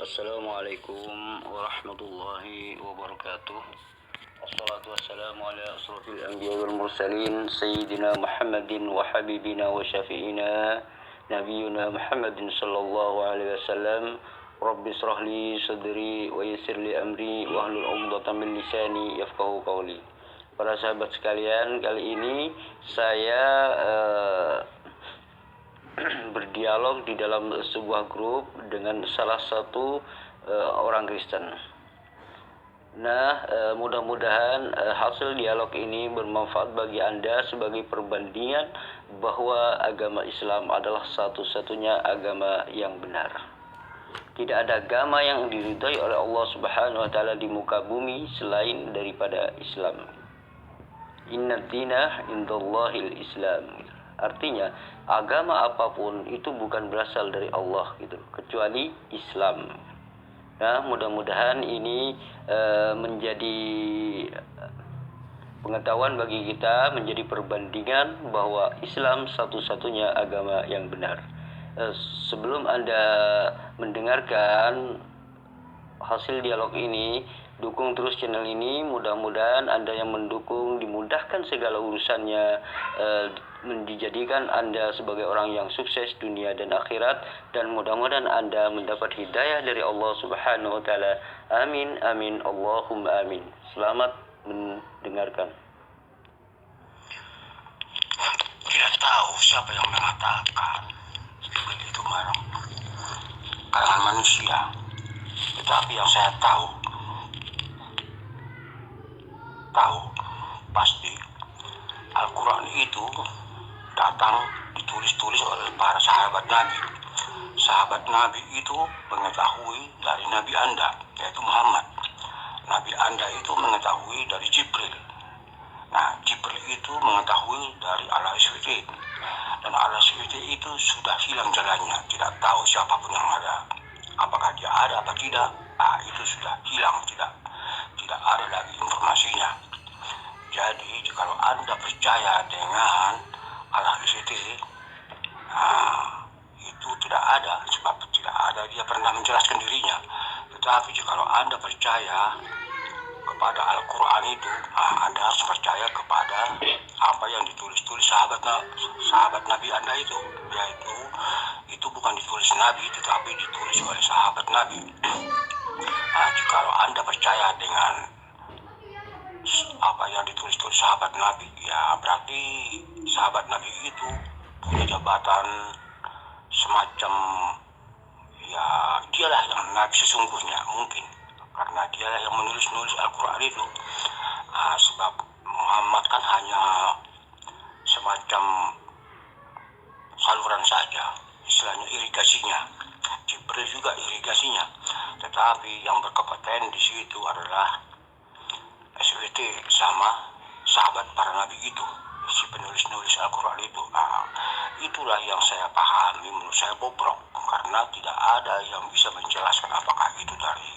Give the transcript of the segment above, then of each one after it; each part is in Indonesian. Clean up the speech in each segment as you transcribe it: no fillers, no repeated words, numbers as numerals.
Assalamualaikum warahmatullahi wabarakatuh. Wassalatu wassalamu ala asrafil anbiya wal mursalin Sayyidina Muhammadin wa habibina wa syafi'ina Nabiyuna Muhammadin sallallahu alaihi wasallam. Rabbi israh li sadri wa yassir li amri wa hlul 'uqdatam min lisani yafqahu qawli. Para sahabat sekalian, kali ini saya berdialog di dalam sebuah grup dengan salah satu orang Kristen. Mudah-mudahan hasil dialog ini bermanfaat bagi Anda sebagai perbandingan bahwa agama Islam adalah satu-satunya agama yang benar. Tidak ada agama yang diridhai oleh Allah Subhanahu wa taala di muka bumi selain daripada Islam. Inna dina indallahil Islam. Artinya, agama apapun itu bukan berasal dari Allah gitu, kecuali Islam. Nah, mudah-mudahan ini menjadi pengetahuan bagi kita, menjadi perbandingan bahwa Islam satu-satunya agama yang benar. Sebelum Anda mendengarkan hasil dialog ini, dukung terus channel ini. Mudah-mudahan Anda yang mendukung dimudahkan segala urusannya, dijadikan Anda sebagai orang yang sukses dunia dan akhirat, dan mudah-mudahan Anda mendapat hidayah dari Allah Subhanahu wa taala. Amin amin Allahumma amin. Selamat mendengarkan. Tidak tahu siapa yang mengatakan itu marah kalangan manusia, tetapi yang saya tahu pasti Al-Quran itu datang ditulis oleh para sahabat Nabi. Sahabat Nabi itu mengetahui dari Nabi Anda, yaitu Muhammad. Nabi Anda itu mengetahui dari Jibril. Nah, Jibril itu mengetahui dari Al-SWT. Dan Al-SWT itu sudah hilang jalannya, tidak tahu siapapun yang ada. Apakah dia ada atau tidak? Itu sudah hilang, tidak ada lagi informasinya. Jadi kalau Anda percaya dengan Al-SWT, itu tidak ada, sebab tidak ada dia pernah menjelaskan dirinya. Tetapi kalau Anda percaya kepada Al-Quran itu, Anda harus percaya kepada apa yang ditulis sahabat Nabi Anda itu, yaitu itu bukan ditulis Nabi, tetapi ditulis oleh sahabat Nabi. Jikalau Anda percaya dengan apa yang ditulis sahabat Nabi, ya berarti sahabat Nabi itu punya jabatan semacam, ya dialah yang Nabi sesungguhnya mungkin, karena dialah yang menulis Al-Quran itu. Sebab Muhammad kan hanya semacam saluran saja, istilahnya irigasinya. Jibril juga irigasinya, tetapi yang berkompeten di situ adalah SWT sama sahabat para nabi itu, si penulis Al-Quran itu. Itulah yang saya pahami, menurut saya bobrok, karena tidak ada yang bisa menjelaskan apakah itu dari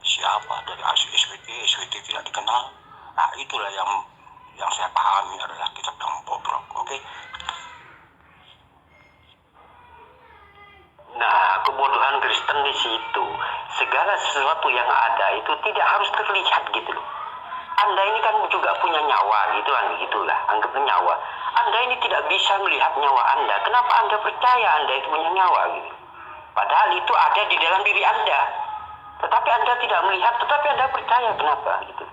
siapa, dari SWT tidak dikenal. Itulah yang saya pahami adalah kitab yang bobrok. Oke? Nah, kebodohan Kristen di situ, segala sesuatu yang ada itu tidak harus terlihat gitu loh. Anda ini kan juga punya nyawa gitu kan, gitulah, anggapnya nyawa. Anda ini tidak bisa melihat nyawa Anda. Kenapa Anda percaya Anda itu punya nyawa gitu? Padahal itu ada di dalam diri Anda. Tetapi Anda tidak melihat, tetapi Anda percaya. Kenapa gitu?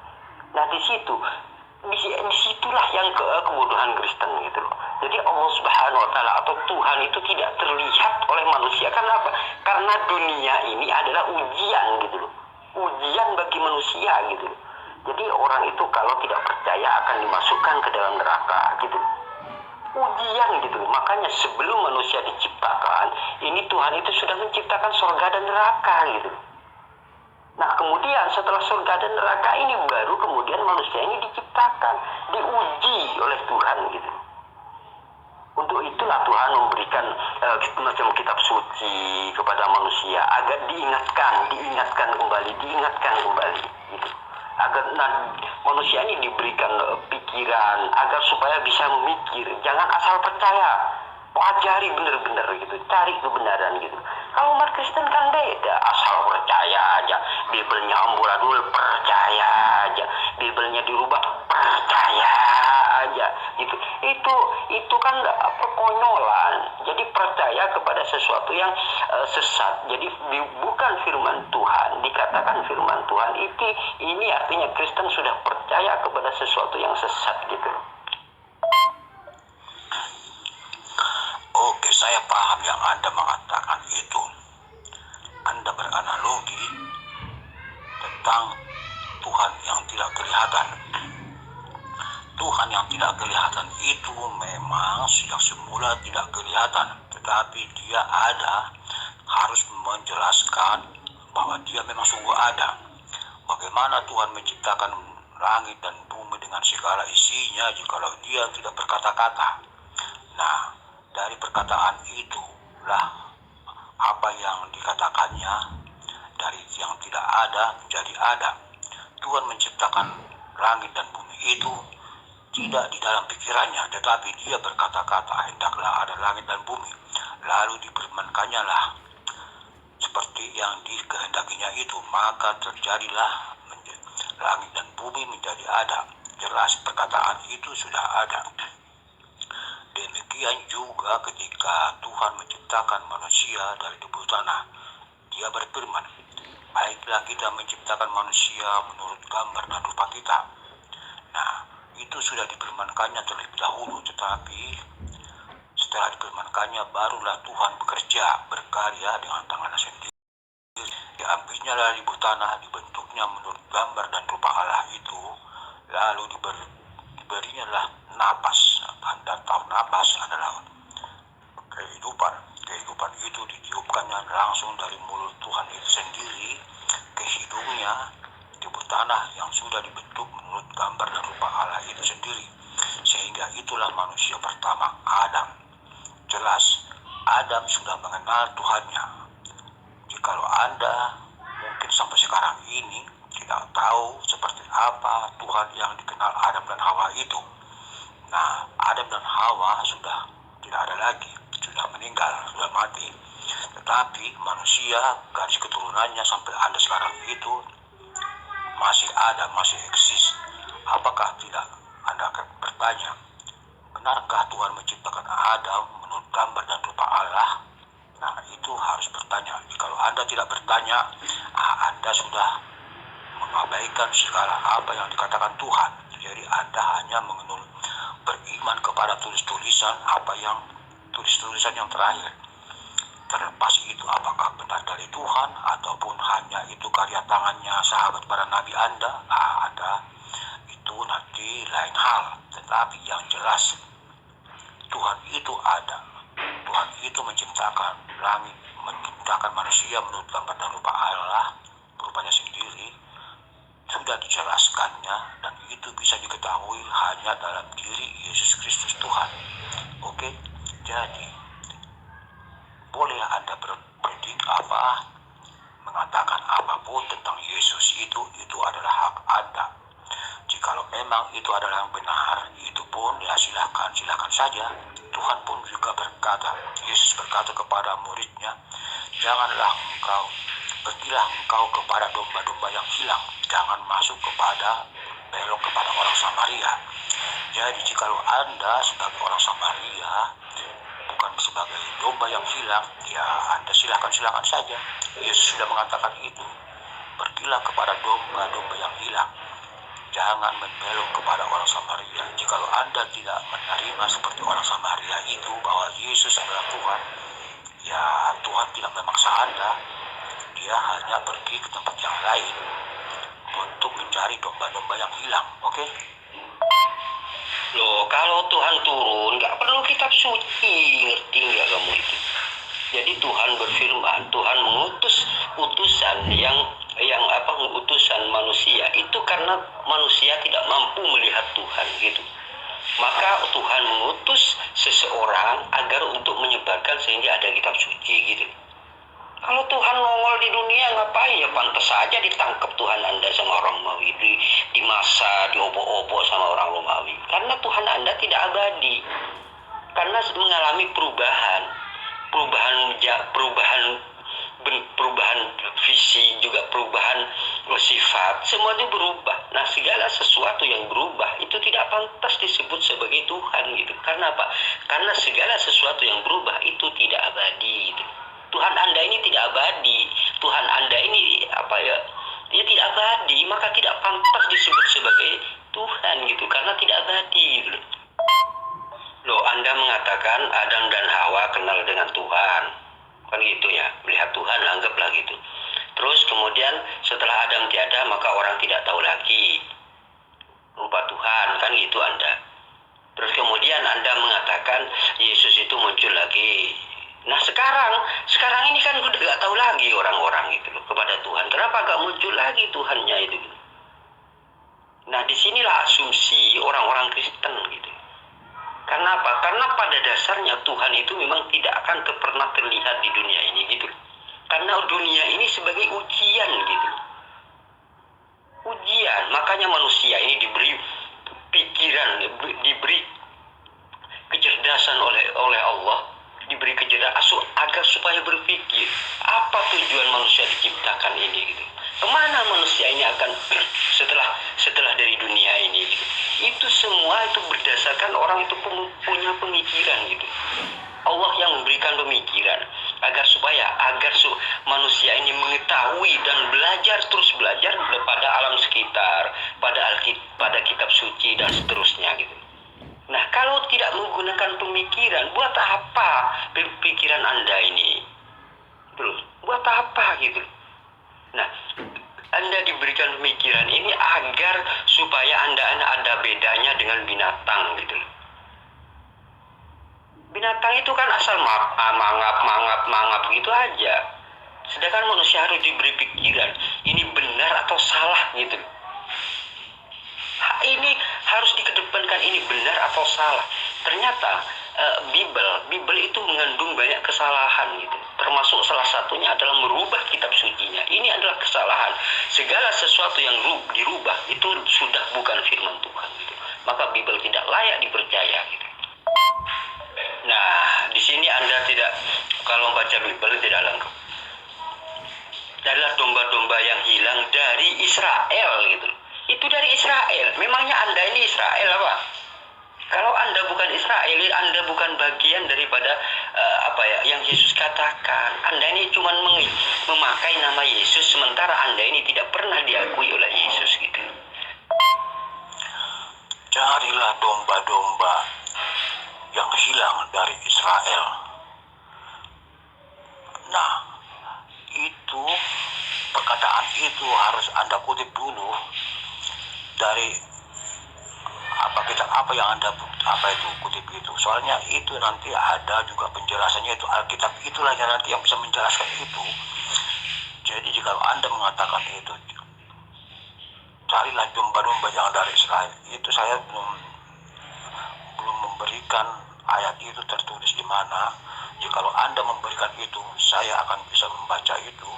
Nah, disitulah yang kebodohan Kristen gitu loh. Jadi Allah Subhanahu wa taala atau Tuhan itu tidak terlihat oleh manusia. Karena apa? Karena dunia ini adalah ujian gitu loh. Ujian bagi manusia gitu loh. Jadi orang itu kalau tidak percaya akan dimasukkan ke dalam neraka gitu. Ujian gitu. Makanya sebelum manusia diciptakan, ini Tuhan itu sudah menciptakan surga dan neraka gitu. Nah, kemudian setelah surga dan neraka ini baru kemudian manusia ini diciptakan, diuji oleh Tuhan gitu. Untuk itulah Tuhan memberikan macam kitab suci kepada manusia agar diingatkan kembali gitu. Agar manusia ini diberikan pikiran agar supaya bisa memikir, jangan asal percaya, pelajari benar-benar gitu, cari kebenaran gitu. Kalau umat Kristen kan beda, asal percaya aja. Bibelnya amburadul, percaya aja. Bibelnya dirubah, percaya aja. Itu kan perkonyolan. Jadi percaya kepada sesuatu yang sesat. Jadi bukan firman Tuhan. Dikatakan firman Tuhan ini artinya Kristen sudah percaya kepada sesuatu yang sesat gitu. Oke, saya paham yang Anda mengatakan itu. Anda beranalogi tentang Tuhan yang tidak kelihatan. Tuhan yang tidak kelihatan itu memang sejak semula tidak kelihatan, tetapi dia ada, harus menjelaskan bahwa dia memang sungguh ada. Bagaimana Tuhan menciptakan langit dan bumi dengan segala isinya jikalau dia tidak berkata-kata? Nah, dari perkataan itulah apa yang dikatakannya, dari yang tidak ada menjadi ada. Tuhan menciptakan langit dan bumi itu tidak di dalam pikirannya, tetapi dia berkata-kata, hendaklah ada langit dan bumi, lalu difirmankannya lah seperti yang dikehendakinya itu, maka terjadilah langit dan bumi menjadi ada. Jelas perkataan itu sudah ada. Demikian juga ketika Tuhan menciptakan manusia dari debu tanah, dia berfirman, baiklah kita menciptakan manusia menurut gambar dan rupa kita. Nah, itu sudah difirmankannya terlebih dahulu, tetapi setelah difirmankannya barulah Tuhan bekerja, berkarya dengan tangannya sendiri. Diambilnya dari debu tanah, dibentuknya menurut gambar dan rupa Allah itu, lalu diberinya lah napas. Anda tahu napas adalah kehidupan. Kehidupan itu ditiupkannya langsung dari mulut Tuhan itu sendiri ke hidungnya debu tanah yang sudah dibentuk menurut gambar dan rupa Allah itu sendiri. Sehingga itulah manusia pertama, Adam. Jelas, Adam sudah mengenal Tuhannya. Jikalau Anda mungkin sampai sekarang ini tidak tahu seperti apa Tuhan yang dikenal Adam dan Hawa itu. Nah, Adam dan Hawa sudah tidak ada lagi, sudah meninggal, sudah mati. Tetapi manusia, garis keturunannya sampai Anda sekarang itu masih ada, masih eksis. Apakah tidak? Anda akan bertanya, benarkah Tuhan menciptakan Adam menurut gambar dan rupa Allah? Nah, itu harus bertanya. Kalau Anda tidak bertanya, Anda sudah mengabaikan segala apa yang dikatakan Tuhan. Jadi Anda hanya beriman kepada tulisan apa yang tulisan yang terakhir. Terlepas itu apakah benar dari Tuhan ataupun hanya itu karya tangannya sahabat para nabi Anda, itu nanti lain hal. Tetapi yang jelas Tuhan itu ada. Tuhan itu menciptakan langit, menciptakan manusia menurut gambar dan rupa Allah, rupanya sendiri. Sudah dijelaskannya dan itu bisa diketahui hanya dalam diri Yesus Kristus Tuhan. Oke, jadi boleh Anda berpredik apa, mengatakan apapun tentang Yesus itu adalah hak Anda. Jikalau memang itu adalah yang benar, itu pun ya silakan saja. Tuhan pun juga berkata, Yesus berkata kepada muridnya, pergilah engkau kepada domba-domba yang hilang, jangan masuk belok kepada orang Samaria. Jadi jikalau Anda sebagai orang Samaria, bukan sebagai domba yang hilang, ya Anda silakan saja. Yesus sudah mengatakan itu, pergilah kepada domba-domba yang hilang, jangan membelok kepada orang Samaria. Jikalau Anda tidak menerima seperti orang Samaria itu bahwa Yesus adalah Tuhan, ya Tuhan tidak memaksa Anda. Dia hanya pergi ke tempat yang lain untuk mencari domba-domba yang hilang. Oke? Loh, kalau Tuhan turun, nggak perlu kitab suci, ngerti nggak kamu itu? Jadi Tuhan berfirman, Tuhan mengutus utusan utusan manusia itu karena manusia tidak mampu melihat Tuhan gitu. Maka Tuhan mengutus seseorang agar untuk menyebarkan sehingga ada kitab suci gitu. Kalau Tuhan nongol di dunia ngapain ya, pantas saja ditangkap Tuhan Anda sama orang Romawi, di masa diobok-obok sama orang Romawi. Karena Tuhan Anda tidak abadi. Karena mengalami perubahan saat semua itu berubah. Nah, segala sesuatu yang berubah itu tidak pantas disebut sebagai Tuhan gitu. Karena apa? Karena segala sesuatu yang berubah itu tidak abadi gitu. Tuhan Anda ini tidak abadi. Tuhan Anda ini dia tidak abadi, maka tidak pantas disebut sebagai Tuhan gitu, karena tidak abadi gitu. Loh, Anda mengatakan Adam dan Hawa kenal dengan Tuhan, kan gitu ya, melihat Tuhan, anggaplah gitu. Terus kemudian setelah Adam tiada, maka orang tidak tahu lagi rupa Tuhan, kan gitu Anda. Terus kemudian Anda mengatakan Yesus itu muncul lagi. Nah sekarang ini kan udah gak tahu lagi orang-orang itu loh kepada Tuhan. Kenapa gak muncul lagi Tuhannya itu gitu. Nah disinilah asumsi orang-orang Kristen gitu. Karena apa? Karena pada dasarnya Tuhan itu memang tidak akan pernah terlihat di dunia ini gitu. Karena dunia ini sebagai ujian gitu. Ujian, makanya manusia ini diberi pikiran, diberi kecerdasan oleh Allah, diberi kecerdasan agar supaya berpikir apa tujuan manusia diciptakan ini gitu. Kemana manusia ini akan setelah dari dunia ini gitu. Itu semua itu berdasarkan orang itu punya pemikiran gitu. Allah yang memberikan pemikiran agar manusia ini mengetahui dan terus belajar pada alam sekitar, pada kitab suci dan seterusnya gitu. Nah, kalau tidak menggunakan pemikiran, buat apa pikiran Anda ini? Terus, buat apa gitu? Nah, Anda diberikan pemikiran ini agar supaya Anda ada bedanya dengan binatang gitu. Binatang itu kan asal mangap gitu aja. Sedangkan manusia harus diberi pikiran, ini benar atau salah gitu. Ini harus dikedepankan, ini benar atau salah. Ternyata Bible itu mengandung banyak kesalahan gitu. Termasuk salah satunya adalah merubah kitab sucinya. Ini adalah kesalahan. Segala sesuatu yang dirubah itu sudah bukan firman Tuhan gitu. Maka Bible tidak layak dipercaya gitu. Nah, di sini Anda kalau baca Bible tidak lengkap. Adalah domba-domba yang hilang dari Israel gitu. Itu dari Israel. Memangnya Anda ini Israel apa? Kalau Anda bukan Israel, Anda bukan bagian daripada yang Yesus katakan. Anda ini cuma memakai nama Yesus, sementara Anda ini tidak pernah diakui oleh Yesus gitu. Carilah domba-domba yang hilang dari Israel. Nah, itu perkataan itu harus Anda kutip dulu dari apa yang Anda kutip itu. Soalnya itu nanti ada juga penjelasannya, itu Alkitab itulah yang nanti yang bisa menjelaskan itu. Jadi jika Anda mengatakan itu, carilah domba-domba yang dari Israel, itu saya belum memberikan ayat itu tertulis di mana. Jika Anda memberikan itu, saya akan bisa membaca itu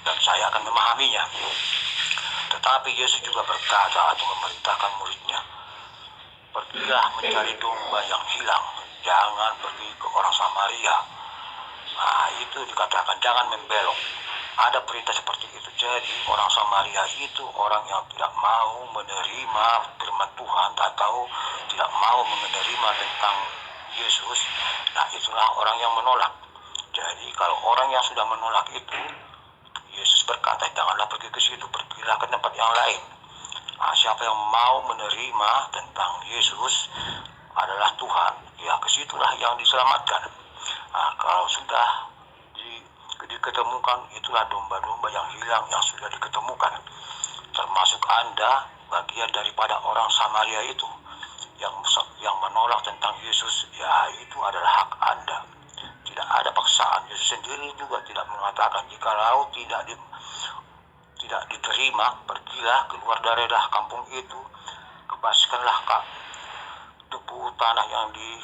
dan saya akan memahaminya. Tetapi Yesus juga berkata atau memerintahkan muridnya, pergilah mencari domba yang hilang, jangan pergi ke orang Samaria. Nah, itu dikatakan jangan membelok. Ada perintah seperti itu. Jadi orang Samaria itu orang yang tidak mau menerima firman Tuhan atau tidak mau menerima tentang Yesus. Nah, itulah orang yang menolak. Jadi kalau orang yang sudah menolak itu, Yesus berkata janganlah pergi ke situ, pergilah ke tempat yang lain. Nah, siapa yang mau menerima tentang Yesus adalah Tuhan, ya kesitulah yang diselamatkan. Nah, kalau sudah diketemukan, itulah domba-domba yang hilang yang sudah diketemukan. Termasuk Anda bagian daripada orang Samaria itu yang menolak tentang Yesus, ya itu adalah hak Anda. Tidak ada paksaan. Yesus sendiri juga tidak mengatakan jikalau tidak diterima, pergilah keluar dari kampung itu, kebaskanlah debu tanah yang di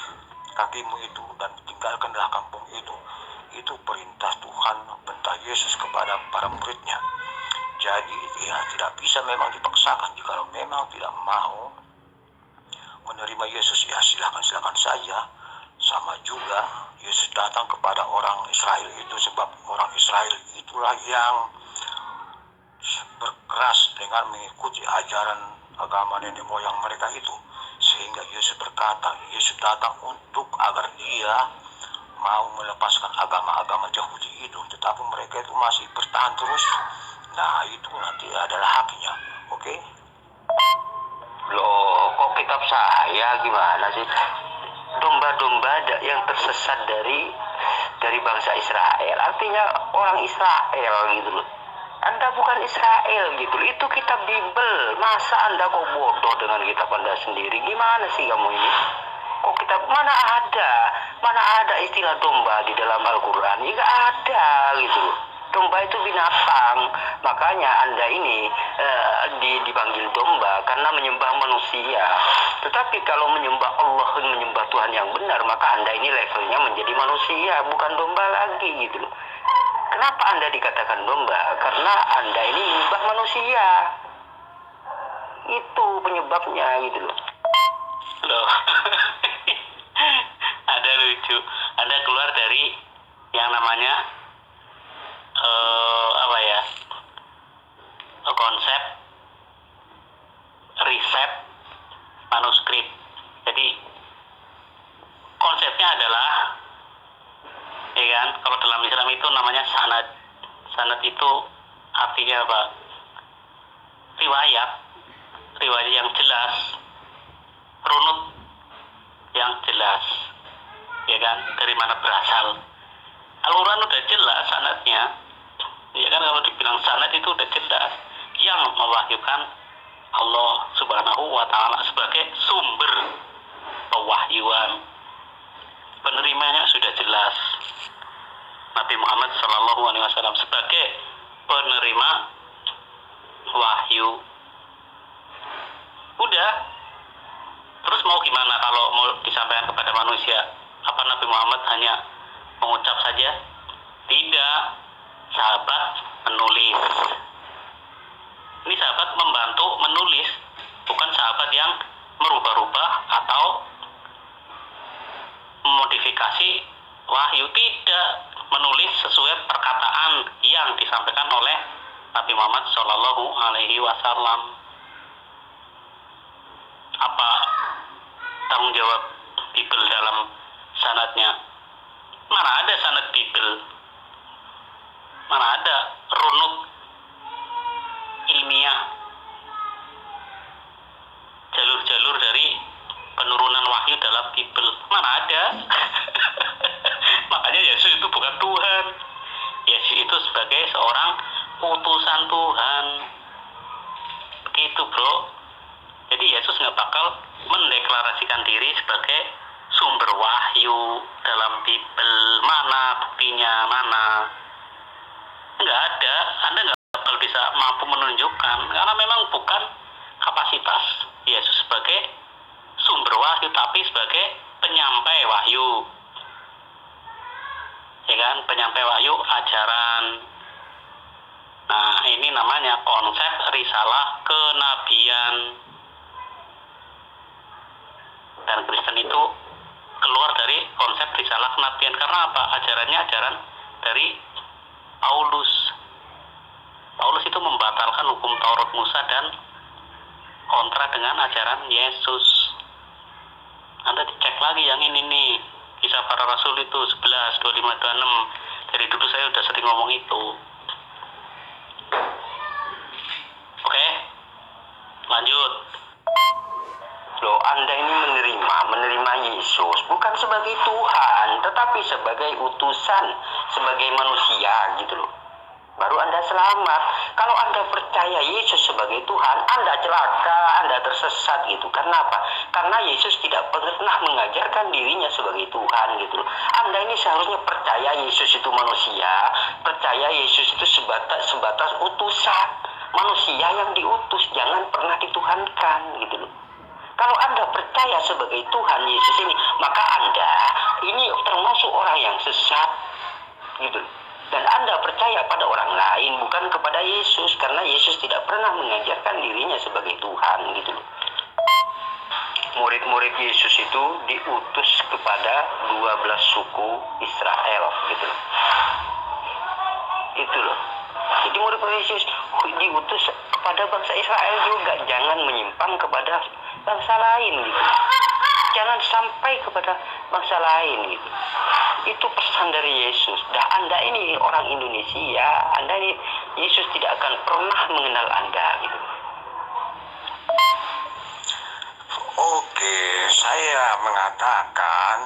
kakimu itu dan tinggalkanlah kampung itu. Itu perintah Tuhan, perintah Yesus kepada para muridnya. Jadi ya tidak bisa memang dipaksakan. Jika memang tidak mau menerima Yesus, ya silakan saja. Sama juga Yesus datang kepada orang Israel itu, sebab orang Israel itulah yang berkeras dengan mengikuti ajaran agama nenek moyang mereka itu. Sehingga Yesus berkata, Yesus datang untuk agar dia mau melepaskan agama-agama Yahudi itu, tetapi mereka itu masih bertahan terus. Nah, itu nanti adalah haknya. Oke? Loh, kok kitab saya gimana sih? Domba-domba yang tersesat dari bangsa Israel, artinya orang Israel gitu loh. Anda bukan Israel gitu loh. Itu kitab Bible. Masa Anda kok bodoh dengan kitab Anda sendiri? Gimana sih kamu ini? Kok kitab mana ada istilah domba di dalam Al-Quran? Nggak ada gitu loh. Domba itu binatang, makanya Anda ini dipanggil domba karena menyembah manusia. Tetapi kalau menyembah Allah, menyembah Tuhan yang benar, maka Anda ini levelnya menjadi manusia, bukan domba lagi gitu loh. Kenapa Anda dikatakan domba? Karena Anda ini menyembah manusia. Itu penyebabnya gitu loh. Loh. Ada lucu. Anda keluar dari yang namanya konsep riset manuskrip. Jadi konsepnya adalah, ya kan, kalau dalam Islam itu namanya sanad. Sanad itu artinya apa? Riwayat yang jelas, runut yang jelas, ya kan, dari mana berasal. Al-Quran udah jelas sanadnya, ya kan. Kalau dibilang sanad itu udah jelas, yang mewahyukan Allah Subhanahu wa Ta'ala sebagai sumber pewahyuan. Penerimanya sudah jelas, Nabi Muhammad SAW sebagai penerima wahyu. Udah. Terus mau gimana kalau mau disampaikan kepada manusia? Apa Nabi Muhammad hanya mengucap saja? Tidak. Sahabat menulis. Ini sahabat membantu menulis, bukan sahabat yang merubah-rubah atau memodifikasi wahyu. Tidak, menulis sesuai perkataan yang disampaikan oleh Nabi Muhammad SAW. Apa tanggung jawab Bible dalam sanadnya? Mana ada sanad Bible? Mana ada runut ilmiah, jalur-jalur dari penurunan wahyu dalam Bible? Mana ada? Makanya Yesus itu bukan Tuhan. Yesus itu sebagai seorang utusan Tuhan. Begitu, bro. Jadi Yesus nggak bakal mendeklarasikan diri sebagai sumber wahyu dalam Bible. Mana buktinya? Mana? Nggak ada. Anda nggak bakal bisa mampu menunjukkan, karena memang bukan kapasitas Yesus sebagai sumber wahyu, tapi sebagai penyampai wahyu, ya kan, penyampai wahyu ajaran. Nah, ini namanya konsep risalah kenabian. Dan Kristen itu keluar dari konsep risalah kenabian karena apa? Ajarannya ajaran dari Paulus. Paulus itu membatalkan hukum Taurat Musa dan kontra dengan ajaran Yesus. Anda dicek lagi yang ini nih, Kisah Para Rasul itu 11, 25, 26. Dari dulu saya udah sering ngomong itu. Oke, lanjut. Loh, Anda ini menerima Yesus bukan sebagai Tuhan, tetapi sebagai utusan, sebagai manusia gitu loh. Baru Anda selamat. Kalau Anda percaya Yesus sebagai Tuhan, Anda celaka, Anda tersesat gitu. Karena apa? Karena Yesus tidak pernah mengajarkan dirinya sebagai Tuhan gitu loh. Anda ini seharusnya percaya Yesus itu manusia, percaya Yesus itu sebatas utusan, manusia yang diutus, jangan pernah dituhankan gitu loh. Kalau Anda percaya sebagai Tuhan Yesus ini, maka Anda ini termasuk orang yang sesat gitu loh. Dan Anda percaya pada orang lain, bukan kepada Yesus, karena Yesus tidak pernah mengajarkan dirinya sebagai Tuhan gitu loh. Murid-murid Yesus itu diutus kepada 12 suku Israel gitu loh. Itu loh. Jadi murid Yesus diutus kepada bangsa Israel juga, jangan menyimpang kepada bangsa lain gitu. Jangan sampai kepada bangsa lain gitu. Itu pesan dari Yesus. Anda ini orang Indonesia, Anda ini Yesus tidak akan pernah mengenal Anda gitu. Oke, saya mengatakan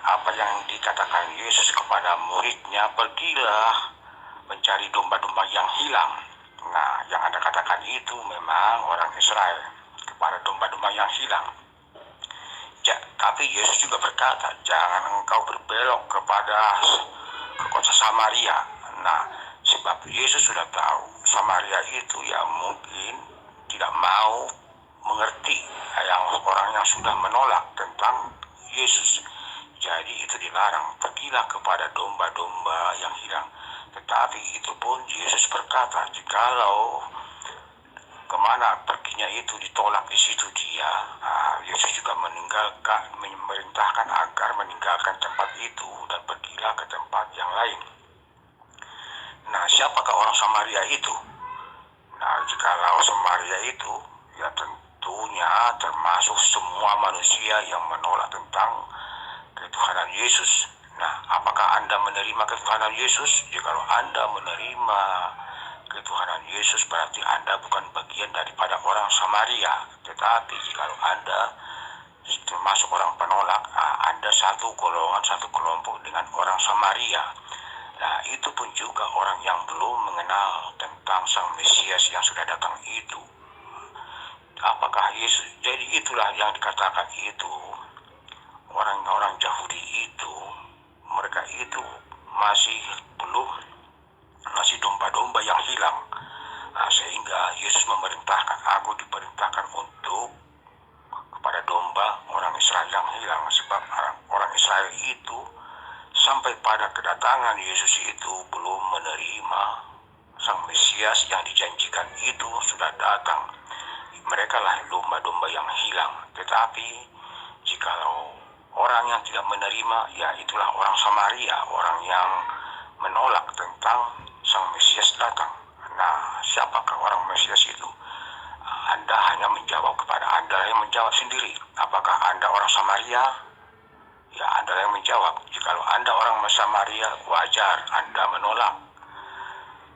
apa yang dikatakan Yesus kepada muridnya, pergilah mencari domba-domba yang hilang. Nah, yang Anda katakan itu memang orang Israel kepada domba-domba yang hilang. Tapi Yesus juga berkata, jangan engkau berbelok ke kota Samaria. Nah, sebab Yesus sudah tahu Samaria itu ya mungkin tidak mau mengerti orang yang sudah menolak tentang Yesus. Jadi itu dilarang, pergilah kepada domba-domba yang hilang. Tetapi itu pun Yesus berkata, jikalau kemana perginya itu ditolak di situ dia, Yesus juga memerintahkan agar meninggalkan tempat itu dan pergilah ke tempat yang lain. Nah, siapakah orang Samaria itu? Nah, jikalau Samaria itu, ya tentunya termasuk semua manusia yang menolak tentang ketuhanan Yesus. Nah, apakah Anda menerima ketuhanan Yesus? Jikalau Anda menerima ketuhanan Yesus, berarti Anda bukan bagian daripada orang Samaria. Tetapi jikalau Anda termasuk orang penolak, Anda satu golongan, satu kelompok dengan orang Samaria. Nah, itu pun juga orang yang belum mengenal tentang Sang Mesias yang sudah datang itu. Apakah Yesus? Jadi itulah yang dikatakan itu. Orang-orang Yahudi itu, mereka itu masih domba-domba yang hilang. Sehingga Yesus memerintahkan, aku diperintahkan untuk kepada domba orang Israel yang hilang. Sebab orang Israel itu sampai pada kedatangan Yesus itu belum menerima Sang Mesias yang dijanjikan itu sudah datang. Mereka lah domba-domba yang hilang. Tetapi jikalau orang yang tidak menerima, ya itulah orang Samaria, orang yang menolak tentang Sang Mesias datang. Nah, siapakah orang Mesias itu? Anda hanya menjawab kepada Anda yang menjawab sendiri. Apakah Anda orang Samaria? Ya, Anda yang menjawab. Jikalau Anda orang Samaria, wajar Anda menolak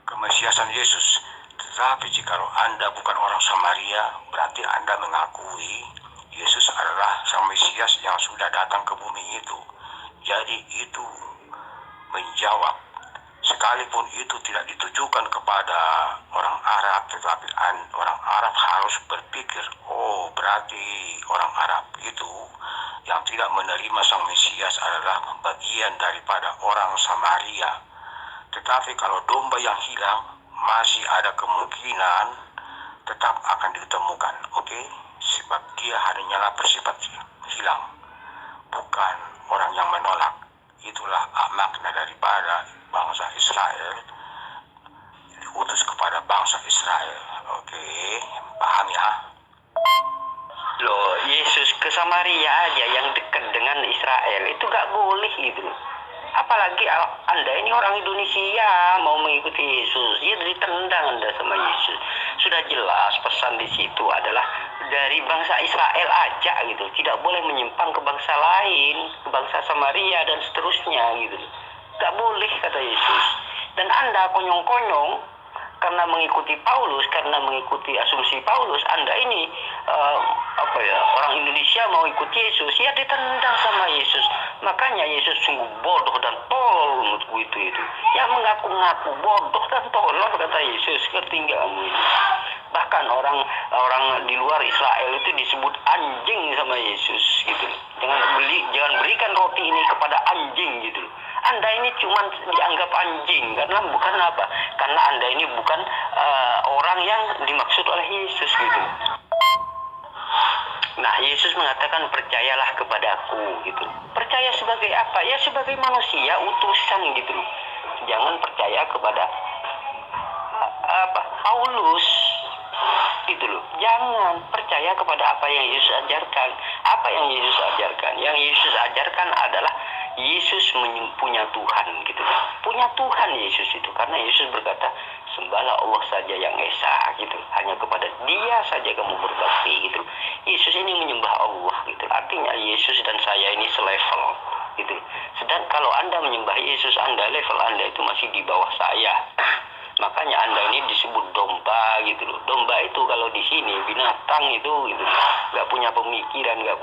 kemesiasan Yesus. Tetapi jikalau Anda bukan orang Samaria, berarti Anda mengakui Yesus adalah Sang Mesias yang sudah datang ke bumi itu. Jadi itu menjawab. Sekalipun itu tidak ditujukan kepada orang Arab, tetapi orang Arab harus berpikir, oh berarti orang Arab itu yang tidak menerima Sang Mesias adalah bagian daripada orang Samaria. Tetapi kalau domba yang hilang, masih ada kemungkinan tetap akan ditemukan, oke? Sebab dia hanyalah bersifat hilang, bukan orang yang menolak. Itulah makna daripada bangsa Israel diutus kepada bangsa Israel. Oke, paham ya? Loh, Yesus ke Samaria aja yang dekat dengan Israel itu gak boleh gitu. Apalagi Anda ini orang Indonesia mau mengikuti Yesus, ya ditendang Anda sama Yesus. Sudah jelas pesan di situ adalah dari bangsa Israel aja gitu, tidak boleh menyimpang ke bangsa lain, ke bangsa Samaria dan seterusnya gitu. Gak boleh kata Yesus. Dan Anda konyong-konyong karena mengikuti Paulus, karena mengikuti asumsi Paulus, Anda ini orang Indonesia mau ikut Yesus, ya ditendang sama Yesus. Makanya Yesus sungguh bodoh dan tolol menurutku itu. Yang mengaku-ngaku bodoh dan tolol kata Yesus, ngerti nggak kamu ini? Bahkan orang di luar Israel itu disebut anjing sama Yesus gitu. Jangan berikan roti ini kepada anjing gitu. Anda ini cuma dianggap anjing karena bukan apa? Karena Anda ini bukan orang yang dimaksud oleh Yesus gitu. Nah, Yesus mengatakan percayalah kepadaku gitu. Percaya sebagai apa? Ya sebagai manusia utusan gitu. Jangan percaya kepada Paulus gitu loh. Jangan percaya kepada apa yang Yesus ajarkan. Apa yang Yesus ajarkan? Yang Yesus ajarkan adalah Yesus punya Tuhan gitu. Punya Tuhan Yesus itu. Karena Yesus berkata, sembahlah Allah saja yang esa gitu, hanya kepada Dia saja kamu berbakti gitu. Yesus ini menyembah Allah gitu, artinya Yesus dan saya ini selevel gitu. Sedang kalau Anda menyembah Yesus, level Anda itu masih di bawah saya. Makanya Anda ini disebut domba gitu loh. Domba itu kalau di sini binatang itu gitu, nggak punya pemikiran, nggak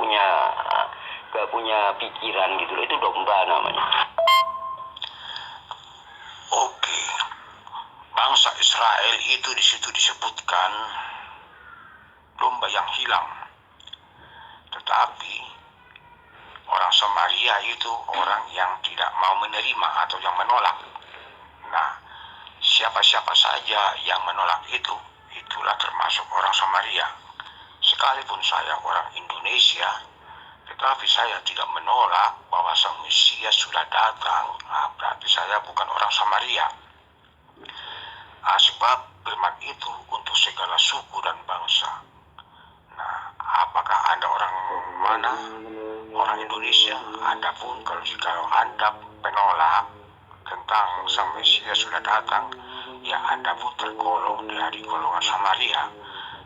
punya pikiran gitu loh. Itu domba namanya. Oke, bangsa Israel itu di situ disebutkan domba yang hilang. Tetapi orang Samaria itu orang yang tidak mau menerima atau yang menolak. Nah, siapa-siapa saja yang menolak itu, itulah termasuk orang Samaria. Sekalipun saya orang Indonesia, tetapi saya tidak menolak bahwa Sang Mesias sudah datang. Nah, berarti saya bukan orang Samaria. Sebab firman itu untuk segala suku dan bangsa. Nah, apakah Anda orang mana? Orang Indonesia. Anda pun kalau Anda penolak tentang Sang Mesias sudah datang, ya Anda pun tergolong dari golongan Samaria.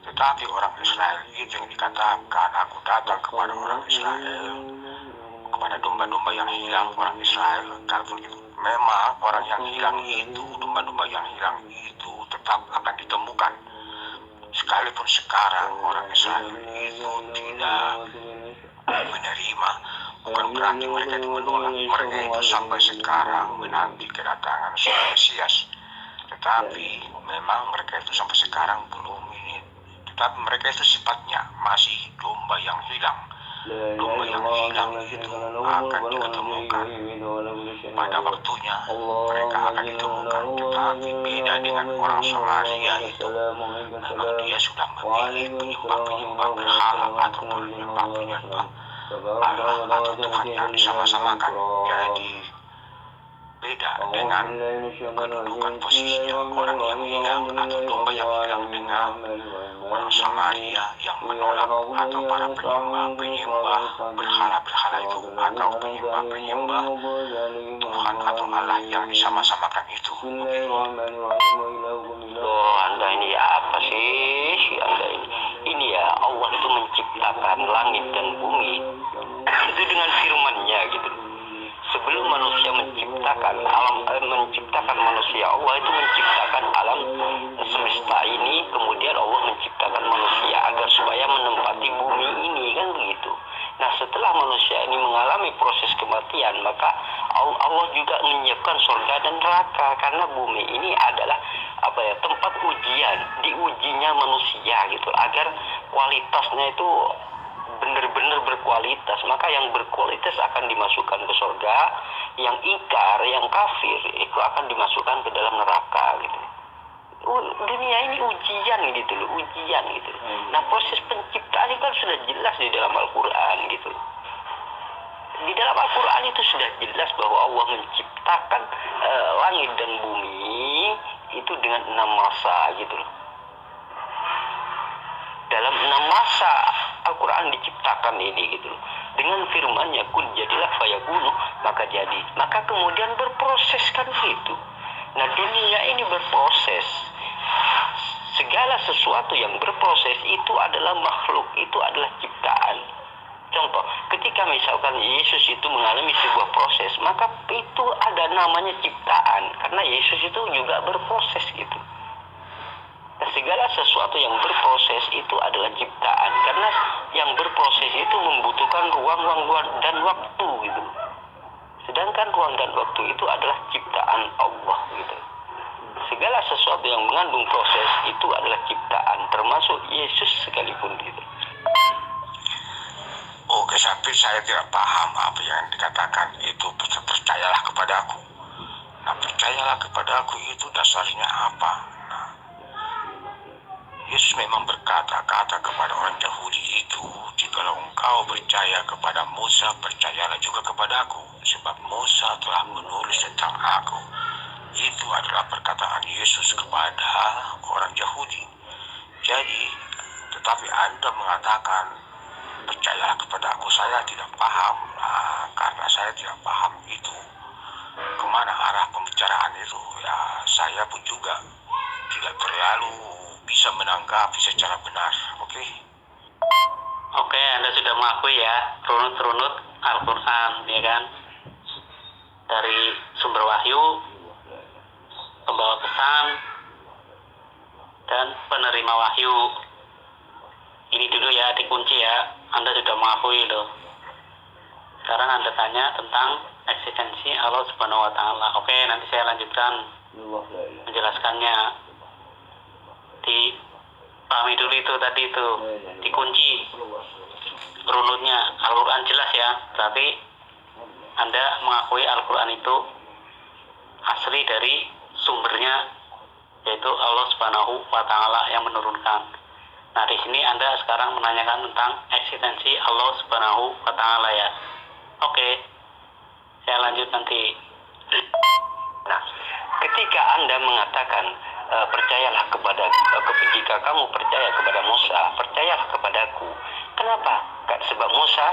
Tetapi orang Israel itu yang dikatakan, aku datang kepada orang Israel, kepada domba-domba yang hilang orang Israel. Kalaupun itu memang orang yang hilang itu, domba-domba yang hilang itu tetap akan ditemukan. Sekalipun sekarang orang Israel itu tidak menerima, bukan berarti mereka itu menolak. Mereka itu sampai sekarang menanti kedatangan Sang Mesias. Tetapi memang mereka itu sampai sekarang belum ini. Tetapi mereka itu sifatnya masih domba yang hilang. Domba yang hilang itu akan diketemukan. Pada waktunya mereka akan ditemukan. Tetapi beda dengan orang Samaria itu. Memang dia sudah memilih penyembah-penyembah berhala atau penyembah-penyembah Allah atau Tuhan yang disama-samakan. Jadi beda dengan kedudukan posisinya orang yang hilang atau domba yang hilang dengan orang Samaria yang menolak atau para penyembah berhala-berhala itu atau penyembah Tuhan atau Allah yang disama-samakan itu. Loh, Anda ini apa sih? Anda ini ya, Allah itu menciptakan langit dan bumi itu dengan firman-Nya gitu. Sebelum manusia menciptakan menciptakan manusia, Allah itu menciptakan alam semesta ini, kemudian Allah menciptakan manusia agar supaya menempati bumi ini, kan begitu. Nah, setelah manusia ini mengalami proses kematian, maka Allah juga menyiapkan surga dan neraka, karena bumi ini adalah tempat ujian, diujinya manusia gitu, agar kualitasnya itu benar-benar berkualitas. Maka yang berkualitas akan dimasukkan ke surga, yang ingkar, yang kafir itu akan dimasukkan ke dalam neraka gitu. Dunia ini ujian gitu loh, ujian gitu. Nah, proses penciptaan itu kan sudah jelas di dalam Al-Quran gitu. Di dalam Al-Quran itu sudah jelas bahwa Allah menciptakan langit dan bumi itu dengan 6 masa gitu loh. Dalam 6 masa Al-Quran diciptakan ini gitu loh. Dengan firman-Nya kun jadilah fayakunu, maka jadi. Maka kemudian berproses kan gitu. Nah, dunia ini berproses. Segala sesuatu yang berproses itu adalah makhluk, itu adalah ciptaan. Contoh, ketika misalkan Yesus itu mengalami sebuah proses, maka itu ada namanya ciptaan, karena Yesus itu juga berproses gitu. Nah, segala sesuatu yang berproses itu adalah ciptaan, karena yang berproses itu membutuhkan ruang dan waktu gitu. Sedangkan ruang dan waktu itu adalah ciptaan Allah gitu. Segala sesuatu yang mengandung proses itu adalah ciptaan, termasuk Yesus sekalipun gitu. Oke, tapi saya tidak paham apa yang dikatakan itu. Percayalah kepadaku. Nah, percayalah kepadaku itu dasarnya apa? Nah, Yesus memang berkata-kata kepada orang Yahudi itu, jikalau engkau percaya kepada Musa, percayalah juga kepadaku, sebab Musa telah menulis tentang aku. Itu adalah perkataan Yesus kepada orang Yahudi. Jadi, tetapi Anda mengatakan, percayalah kepada aku, saya tidak paham. Nah, karena saya tidak paham itu, kemana arah pembicaraan itu, ya saya pun juga tidak terlalu bisa menanggapi secara benar. Oke? Oke, Anda sudah mengakui ya, runut-runut Al-Quran, ya kan? Dari sumber wahyu, pembawa pesan, dan penerima wahyu. Ini dulu ya, dikunci ya. Anda sudah mengakui loh. Sekarang Anda tanya tentang eksistensi Allah Subhanahu wa Ta'ala. Oke, nanti saya lanjutkan menjelaskannya. Dipahami dulu itu tadi itu, dikunci runutnya. Al-Quran jelas ya, berarti Anda mengakui Al-Quran itu asli dari sumbernya, yaitu Allah Subhanahu wa Ta'ala yang menurunkan. Nah, di sini Anda sekarang menanyakan tentang eksistensi Allah Subhanahu wa Ta'ala ya. Oke, saya lanjut nanti. Nah, ketika Anda mengatakan percayalah kepada jika kamu percaya kepada Musa, percayalah kepadaku. Kenapa? Sebab Musa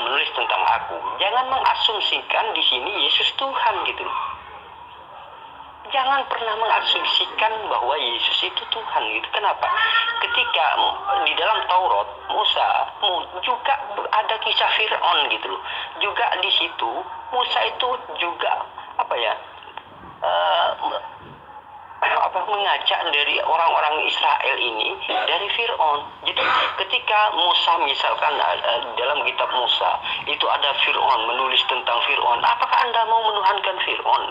menulis tentang aku. Jangan mengasumsikan di sini Yesus Tuhan gitu. Jangan pernah mengasumsikan bahwa Yesus itu Tuhan gitu. Kenapa? Ketika di dalam Taurat Musa juga ada kisah Fir'aun gitu loh. Juga di situ Musa itu juga mengajak dari orang-orang Israel ini dari Fir'aun. Jadi ketika Musa misalkan dalam kitab Musa itu ada Fir'aun menulis tentang Fir'aun, apakah Anda mau menuhankan Fir'aun?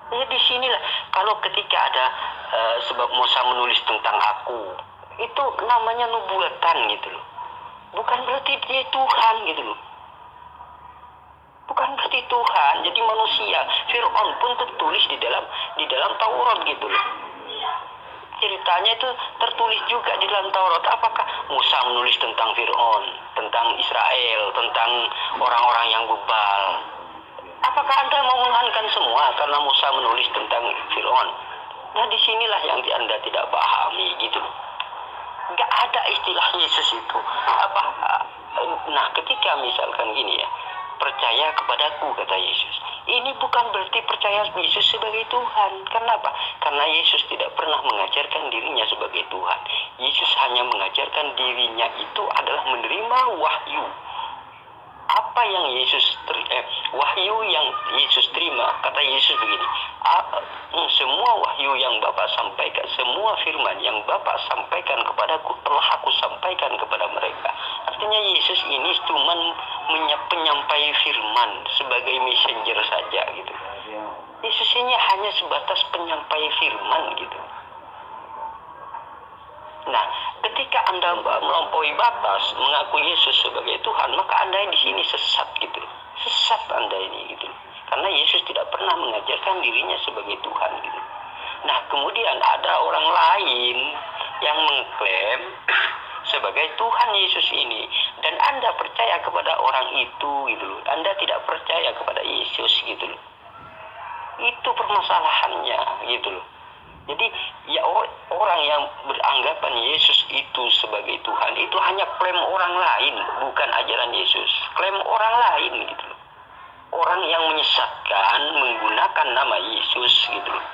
Ya di sinilah kalau ketika ada sebab Musa menulis tentang aku, itu namanya nubuatan gitu loh. Bukan berarti dia Tuhan gitu loh. Bukan berarti Tuhan, jadi manusia. Fir'aun pun tertulis di dalam Taurat gitu loh. Ceritanya itu tertulis juga di dalam Taurat. Apakah Musa menulis tentang Fir'aun, tentang Israel, tentang orang-orang yang bebal? Apakah Anda mau menuhankan semua karena Musa menulis tentang Fir'aun? Nah, disinilah yang Anda tidak pahami gitu. Gak ada istilah Yesus itu. Nah, ketika misalkan gini ya, percaya kepadaku kata Yesus. Ini bukan berarti percaya Yesus sebagai Tuhan. Kenapa? Karena Yesus tidak pernah mengajarkan dirinya sebagai Tuhan. Yesus hanya mengajarkan dirinya itu adalah menerima wahyu. Apa yang wahyu yang Yesus terima, kata Yesus begini, semua wahyu yang Bapa sampaikan, semua firman yang Bapa sampaikan kepadaku telah aku sampaikan kepada mereka. Artinya Yesus ini cuma penyampai firman sebagai messenger saja gitu. Yesus ini hanya sebatas penyampai firman gitu. Nah, ketika Anda melampaui batas mengaku Yesus sebagai Tuhan, maka Anda di sini sesat gitu. Sesat Anda ini gitu. Karena Yesus tidak pernah mengajarkan dirinya sebagai Tuhan gitu. Nah, kemudian ada orang lain yang mengklaim sebagai Tuhan Yesus ini, dan Anda percaya kepada orang itu gitu loh. Anda tidak percaya kepada Yesus gitu loh. Itu permasalahannya gitu loh. Jadi ya orang yang beranggapan Yesus itu sebagai Tuhan itu hanya klaim orang lain, bukan ajaran Yesus. Klaim orang lain gitu loh. Orang yang menyesatkan menggunakan nama Yesus gitu loh.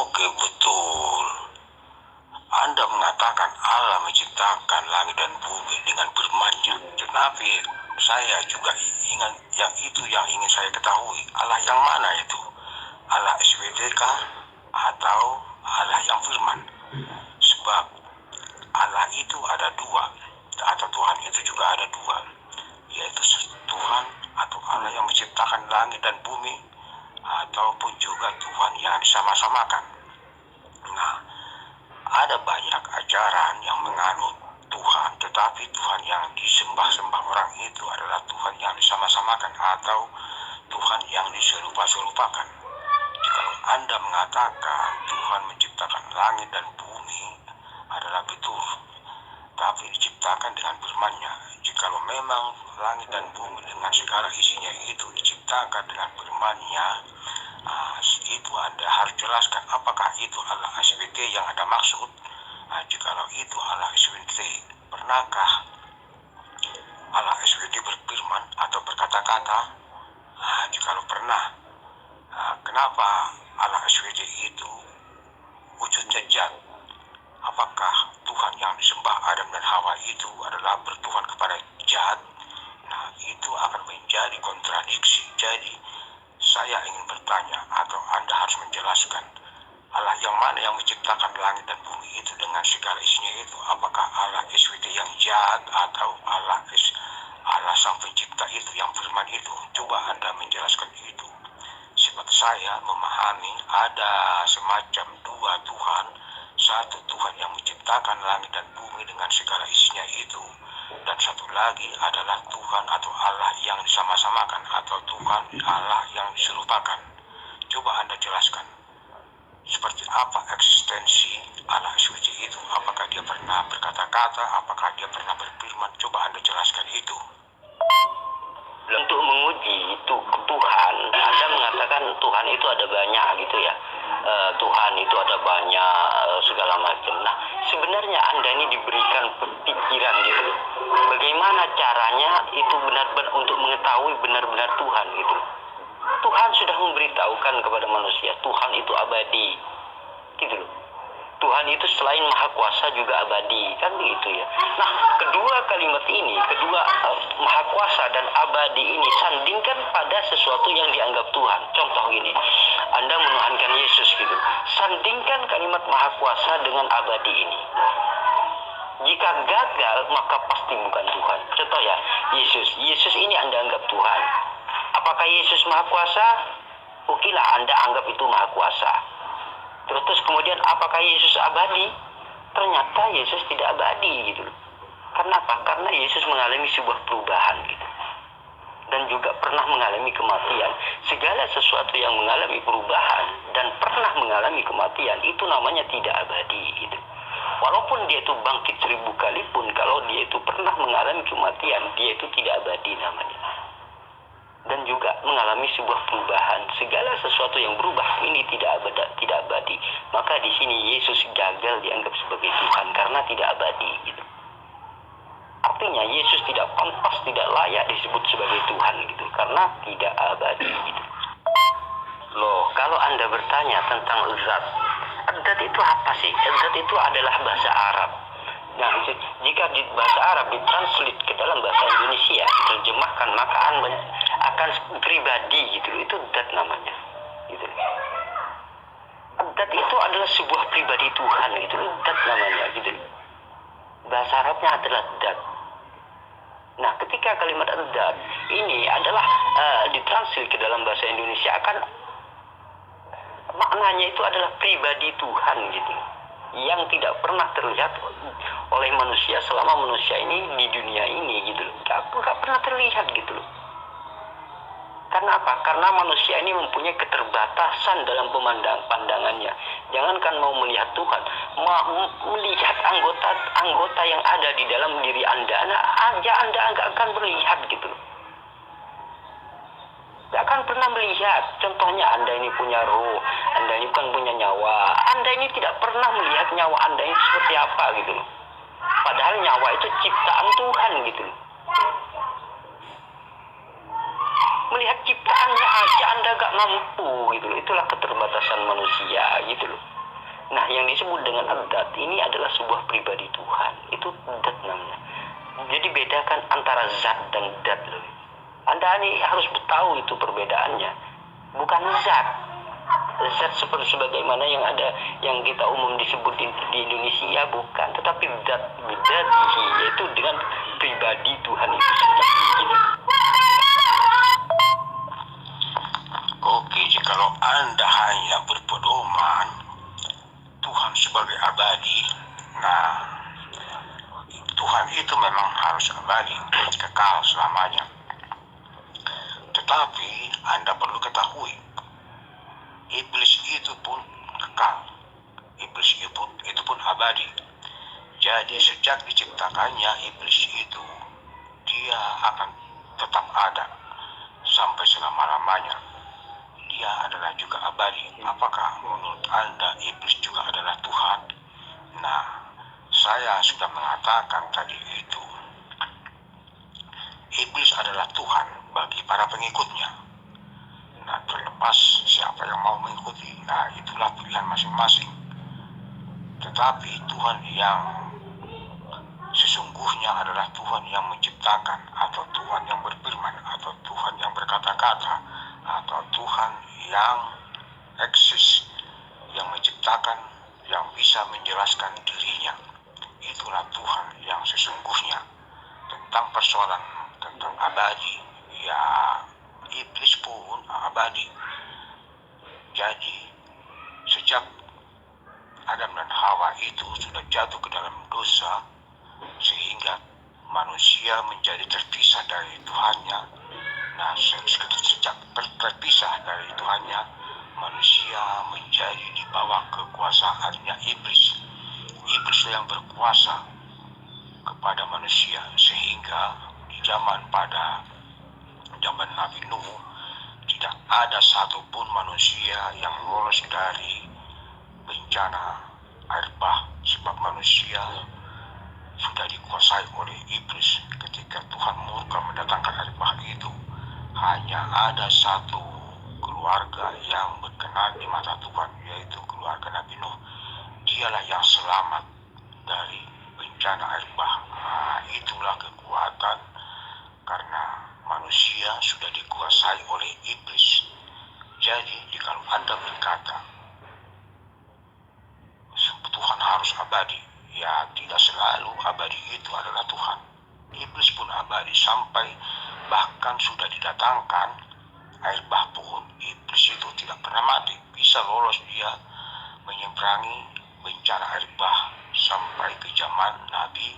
Oke, betul. Anda mengatakan Allah menciptakan langit dan bumi dengan firman-Nya. Tetapi saya juga ingin saya ketahui. Allah yang mana itu? Allah SWTK atau Allah yang firman? Sebab Allah itu ada dua, atau Tuhan itu juga ada dua, yaitu Tuhan atau Allah yang menciptakan langit dan bumi, ataupun juga Tuhan yang disama-samakan. Nah, ada banyak ajaran yang menganut Tuhan, tetapi Tuhan yang disembah-sembah orang itu adalah Tuhan yang disama-samakan atau Tuhan yang diserupa-serupakan. Jika Anda mengatakan Tuhan menciptakan langit dan bumi adalah betul, tapi diciptakan dengan firman-Nya. Jikalau memang langit dan bumi dengan segala isinya itu diciptakan dengan firman-Nya, itu Anda harus jelaskan apakah itu Allah SWT yang Anda maksud. Jikalau itu Allah SWT, pernahkah Allah SWT berfirman atau berkata-kata? Jikalau pernah, Kenapa Allah SWT itu wujudnya zat? Apakah Tuhan yang disembah Adam dan Hawa itu adalah bertuhan kepada zat? Nah, itu akan menjadi kontradiksi. Jadi, saya ingin bertanya atau Anda harus menjelaskan, Allah yang mana yang menciptakan langit dan bumi itu dengan segala isinya itu? Apakah Allah SWT yang zat atau Allah sang pencipta itu yang firman itu? Coba Anda menjelaskan itu. Sebab saya memahami ada semacam dua Tuhan, satu Tuhan yang menciptakan langit dan bumi dengan segala isinya itu, dan satu lagi adalah Tuhan atau Allah yang disama-samakan atau Tuhan Allah yang diserupakan. Coba Anda jelaskan seperti apa eksistensi Allah SWT itu. Apakah dia pernah berkata-kata, apakah dia pernah berfirman? Coba Anda jelaskan itu. Untuk menguji Tuhan, Anda mengatakan Tuhan itu ada banyak gitu ya. Tuhan itu ada banyak segala macam. Nah, sebenarnya Anda ini diberikan pikiran gitu. Bagaimana caranya itu benar-benar untuk mengetahui benar-benar Tuhan gitu. Tuhan sudah memberitahukan kepada manusia, Tuhan itu abadi. Gitu loh. Tuhan itu selain maha kuasa juga abadi, kan begitu ya. Nah, kedua kalimat ini, kedua maha kuasa dan abadi ini sandingkan pada sesuatu yang dianggap Tuhan. Contoh gini, Anda menuhankan Yesus gitu. Sandingkan kalimat maha kuasa dengan abadi ini. Jika gagal, maka pasti bukan Tuhan. Contoh ya, Yesus ini Anda anggap Tuhan. Apakah Yesus maha kuasa? Okelah, Anda anggap itu maha kuasa. Terus kemudian apakah Yesus abadi? Ternyata Yesus tidak abadi gitu. Kenapa? Karena Yesus mengalami sebuah perubahan gitu. Dan juga pernah mengalami kematian. Segala sesuatu yang mengalami perubahan dan pernah mengalami kematian itu namanya tidak abadi gitu. Walaupun dia itu bangkit 1000 kali pun, kalau dia itu pernah mengalami kematian, dia itu tidak abadi namanya. Dan juga mengalami sebuah perubahan. Segala sesuatu yang berubah ini tidak abadi. Maka di sini Yesus gagal dianggap sebagai Tuhan karena tidak abadi gitu. Artinya Yesus tidak pantas, tidak layak disebut sebagai Tuhan gitu karena tidak abadi gitu. Loh, kalau Anda bertanya tentang zat itu apa sih? Zat itu adalah bahasa Arab. Nah, jika di bahasa Arab ditranslate ke dalam bahasa Indonesia, diterjemahkan, maka akan pribadi gitu. Itu zat namanya. Gitu. Zat itu adalah sebuah pribadi Tuhan gitu. Zat namanya gitu. Bahasa Arabnya adalah zat. Nah, ketika kalimat zat ini adalah ditranslate ke dalam bahasa Indonesia, akan maknanya itu adalah pribadi Tuhan gitu. Yang tidak pernah terlihat oleh manusia selama manusia ini di dunia ini gitu loh. Gak pernah terlihat gitu loh. Karena apa? Karena manusia ini mempunyai keterbatasan dalam pandangannya. Jangankan mau melihat Tuhan, melihat anggota yang ada di dalam diri Anda, Anda nggak akan melihat gitu loh. Gak akan pernah melihat. Contohnya Anda ini punya roh, Anda ini bukan punya nyawa. Anda ini tidak pernah melihat nyawa Anda ini seperti apa gitu loh. Padahal nyawa itu ciptaan Tuhan gitu loh. Melihat ciptaannya aja Anda gak mampu gitu loh. Itulah keterbatasan manusia gitu loh. Nah, yang disebut dengan zat ini adalah sebuah pribadi Tuhan. Itu zat namanya. Jadi bedakan antara zat dan zat loh. Anda ini harus tahu itu perbedaannya. Bukan zat. Zat seperti sebagaimana yang ada, yang kita umum disebut di Indonesia, bukan. Tetapi zat, yaitu dengan pribadi Tuhan itu sendiri. Oke, jikalau Anda hanya berpedoman Tuhan sebagai abadi, nah Tuhan itu memang harus abadi, kekal selamanya. Tetapi Anda perlu ketahui, iblis itu pun kekal. Iblis itu pun abadi. Jadi sejak diciptakannya iblis itu, dia akan tetap ada sampai selama-lamanya. Dia adalah juga abadi. Apakah menurut Anda iblis juga adalah Tuhan? Nah, saya sudah mengatakan tadi itu. Iblis adalah Tuhan bagi para pengikutnya. Nah, terlepas siapa yang mau mengikuti, nah itulah pilihan masing-masing. Tetapi Tuhan yang sesungguhnya adalah Tuhan yang menciptakan, atau Tuhan yang berfirman, atau Tuhan yang berkata-kata, atau Tuhan yang eksis, yang menciptakan, yang bisa menjelaskan dirinya. Itulah Tuhan yang sesungguhnya. Tentang persoalan tentang abadi, ya iblis pun abadi. Jadi sejak Adam dan Hawa itu sudah jatuh ke dalam dosa, sehingga manusia menjadi terpisah dari Tuhannya. Nah, sejak terpisah dari Tuhannya, manusia menjadi di bawah kekuasaannya iblis. Iblis yang berkuasa kepada manusia, sehingga di zaman Nabi Nuh tidak ada satupun manusia yang lolos dari bencana air bah, sebab manusia sudah dikuasai oleh iblis. Ketika Tuhan murka mendatangkan air bah itu, hanya ada satu keluarga yang berkenan di mata Tuhan, yaitu keluarga Nabi Nuh. Dialah yang selamat dari bencana air bah. Nah, itulah kekuatan, karena manusia sudah dikuasai oleh iblis. Jadi kalau Anda berkata Tuhan harus abadi, ya tidak selalu abadi itu adalah Tuhan. Iblis pun abadi, sampai bahkan sudah didatangkan air bah pun iblis itu tidak pernah mati, bisa lolos dia menyeberangi bencana air bah sampai ke zaman Nabi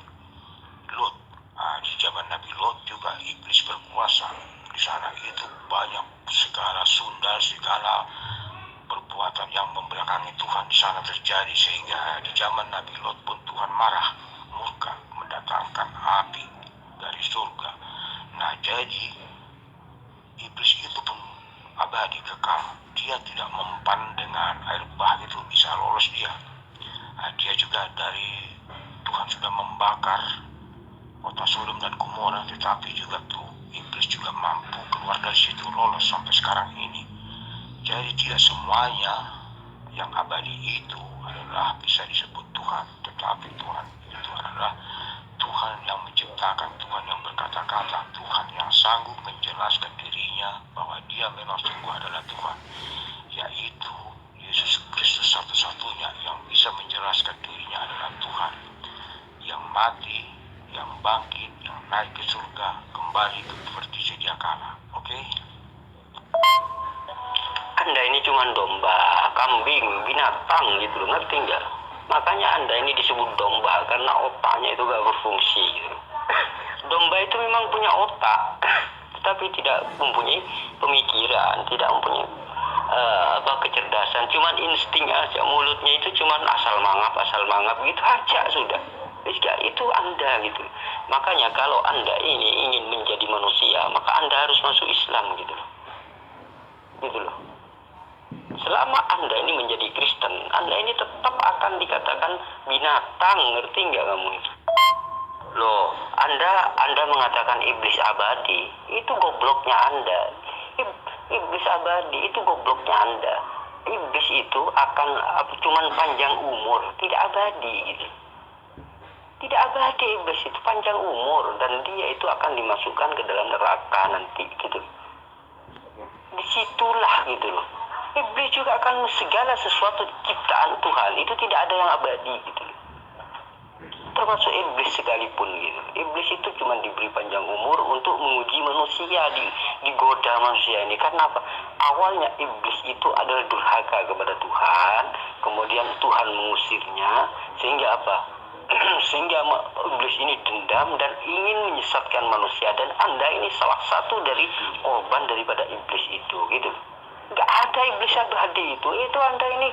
Lot. Nah, di zaman Nabi Lot juga iblis berkuasa. Di sana itu banyak segala sundal, segala perbuatan yang membelakangi Tuhan di sana terjadi, sehingga di zaman Nabi Lot pun Tuhan marah, murka, mendatangkan api dari surga. Nah, jadi iblis itu pun abadi kekal. Dia tidak mempan dengan air bah itu bisa lolos dia. Nah, dia juga dari Tuhan sudah membakar kota Sodom dan Gomora, tetapi juga tuh iblis juga mampu keluar dari situ, lolos sampai sekarang ini. Jadi tidak semuanya yang abadi itu adalah bisa disebut Tuhan, tetapi Tuhan itu adalah Tuhan yang menciptakan, Tuhan yang berkata-kata, Tuhan yang sanggup menjelaskan dirinya bahwa dia memang sungguh adalah Tuhan, yaitu Yesus Kristus satu-satunya yang bisa menjelaskan dirinya adalah Tuhan, yang mati, yang bangkit, yang naik ke surga, kembali seperti sedia kala. Oke? Anda ini cuma domba, kambing, binatang gitu loh, ngerti nggak? Makanya Anda ini disebut domba karena otaknya itu gak berfungsi gitu. Domba itu memang punya otak, tetapi tidak mempunyai pemikiran, tidak mempunyai kecerdasan, cuman insting aja, mulutnya itu cuman asal mangap gitu aja sudah. Itu Anda gitu. Makanya kalau Anda ini ingin menjadi manusia, maka Anda harus masuk Islam gitu loh. Gitu loh. Selama Anda ini menjadi Kristen, Anda ini tetap akan dikatakan binatang, ngerti nggak kamu itu? Loh, Anda mengatakan iblis abadi, itu gobloknya Anda. Iblis abadi itu gobloknya Anda. Iblis itu akan cuman panjang umur, tidak abadi gitu. Tidak abadi, iblis itu panjang umur, dan dia itu akan dimasukkan ke dalam neraka nanti gitu. Disitulah gitu loh. Iblis juga akan segala sesuatu ciptaan Tuhan itu tidak ada yang abadi gitu loh. Termasuk iblis sekalipun gitu. Iblis itu cuma diberi panjang umur untuk menguji manusia, digoda manusia ini. Karena apa? Awalnya iblis itu adalah durhaka kepada Tuhan, kemudian Tuhan mengusirnya, sehingga apa? Sehingga iblis ini dendam dan ingin menyesatkan manusia, dan Anda ini salah satu dari korban daripada iblis itu gitu. Gak ada iblis abadi itu Anda ini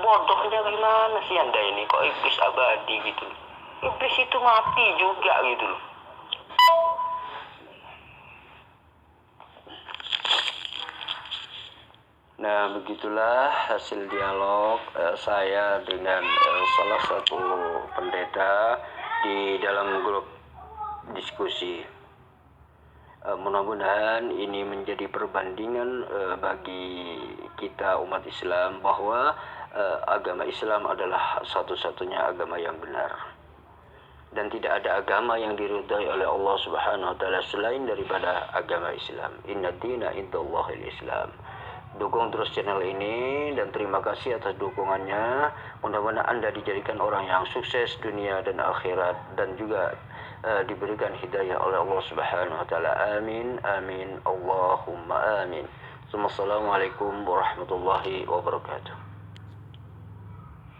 bodohnya gimana sih Anda ini, kok iblis abadi gitu. Iblis itu mati juga gitu loh. Nah, begitulah hasil dialog saya dengan salah satu pendeta di dalam grup diskusi. Mudah-mudahan ini menjadi perbandingan bagi kita umat Islam bahwa agama Islam adalah satu-satunya agama yang benar, dan tidak ada agama yang diridhai oleh Allah Subhanahu wa taala selain daripada agama Islam. Inna dina indallahil Islam. Dukung terus channel ini dan terima kasih atas dukungannya. Mudah-mudahan Anda dijadikan orang yang sukses dunia dan akhirat, dan juga diberikan hidayah oleh Allah Subhanahu wa taala. Amin amin Allahumma amin. Assalamualaikum warahmatullahi wabarakatuh.